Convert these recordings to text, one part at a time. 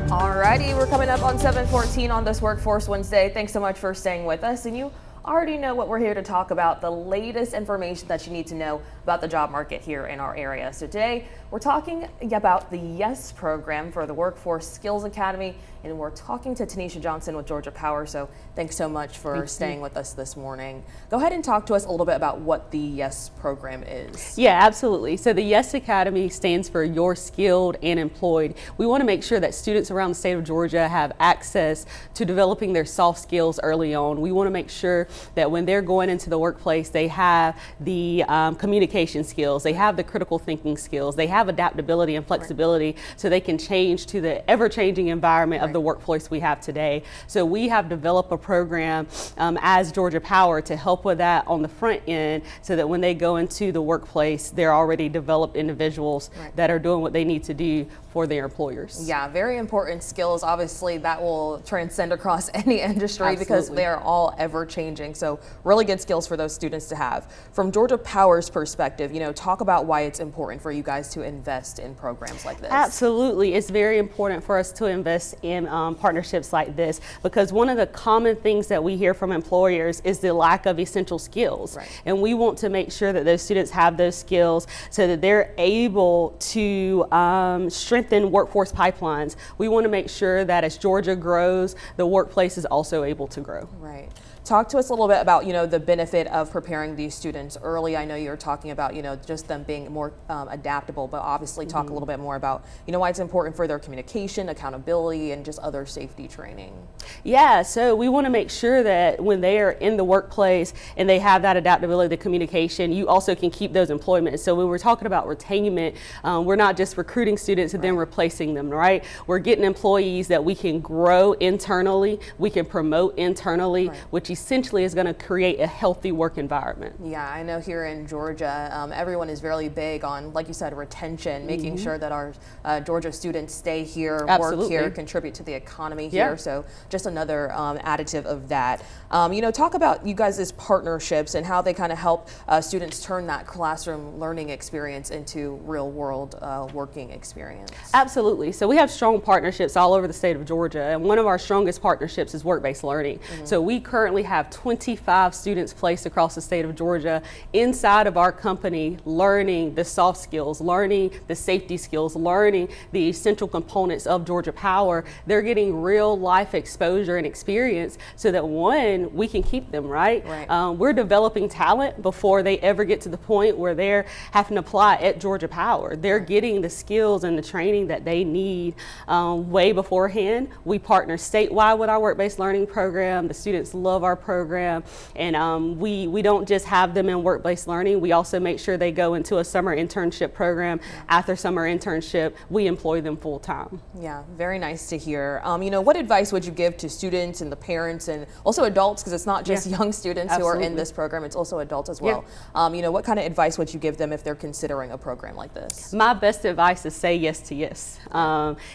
Alrighty, we're coming up on 7:14 on this Workforce Wednesday. Thanks so much for staying with us. And you already know what we're here to talk about, the latest information that you need to know about the job market here in our area. So today we're talking about the YES program for the Workforce Skills Academy, and we're talking to Tanisha Johnson with Georgia Power. So thanks so much for staying with us this morning. Go ahead and talk to us a little bit about what the YES program is. Yeah, absolutely. So the YES Academy stands for You're Skilled and Employed. We want to make sure that students around the state of Georgia have access to developing their soft skills early on. We want to make sure that when they're going into the workplace, they have the communication skills, they have the critical thinking skills, they have adaptability and flexibility, so they can change to the ever-changing environment of the workforce we have today. So we have developed a program as Georgia Power to help with that on the front end, so that when they go into the workplace, they're already developed individuals that are doing what they need to do for their employers. Yeah, very important skills. Obviously, that will transcend across any industry because they are all ever changing. So really good skills for those students to have. From Georgia Power's perspective, talk about why it's important for you guys to invest in programs like this. Absolutely. It's very important for us to invest in partnerships like this, because one of the common things that we hear from employers is the lack of essential skills. And we want to make sure that those students have those skills so that they're able to strengthen workforce pipelines. We want to make sure that as Georgia grows, the workplace is also able to grow. Right. Talk to us a little bit about, the benefit of preparing these students early. I know you're talking about, just them being more adaptable, but obviously talk a little bit more about, why it's important for their communication, accountability, and just other safety training. Yeah, so we want to make sure that when they are in the workplace and they have that adaptability, the communication, you also can keep those employment. So when we're talking about retainment, we're not just recruiting students and then replacing them, right? We're getting employees that we can grow internally, we can promote internally, which essentially is going to create a healthy work environment. Yeah, I know here in Georgia, everyone is very big on, like you said, retention, making sure that our Georgia students stay here, work here, contribute to the economy here. So just another additive of that. Talk about you guys' partnerships and how they kind of help students turn that classroom learning experience into real world working experience. Absolutely. So we have strong partnerships all over the state of Georgia, and one of our strongest partnerships is work-based learning. So we currently have 25 students placed across the state of Georgia inside of our company, learning the soft skills, learning the safety skills, learning the essential components of Georgia Power. They're getting real life exposure and experience so that, one, we can keep them, right? We're developing talent before they ever get to the point where they're having to apply at Georgia Power. They're getting the skills and the training that they need way beforehand. We partner statewide with our work-based learning program. The students love our program, and we don't just have them in work-based learning. We also make sure they go into a summer internship program. After summer internship, we employ them full-time. Yeah, very nice to hear. What advice would you give to students and the parents and also adults, because it's not just young students who are in this program, it's also adults as well. What kind of advice would you give them if they're considering a program like this? My best advice is say yes to YES.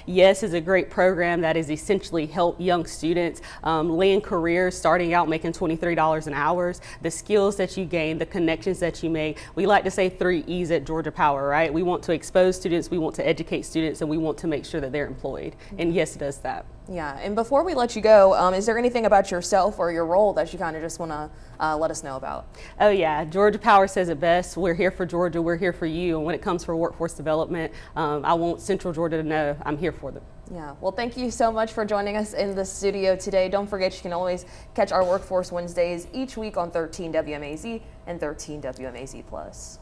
YES is a great program that is essentially help young students land careers starting out making $23 an hour. The skills that you gain, the connections that you make. We like to say 3 E's at Georgia Power, right? We want to expose students, we want to educate students, and we want to make sure that they're employed. And YES does that. Yeah, and before we let you go, is there anything about yourself or your role that you kind of just want to let us know about? Oh yeah, Georgia Power says it best. We're here for Georgia, we're here for you. And when it comes for workforce development, I want Central Georgia to know I'm here for them. Yeah, well, thank you so much for joining us in the studio today. Don't forget, you can always catch our Workforce Wednesdays each week on 13 WMAZ and 13 WMAZ+.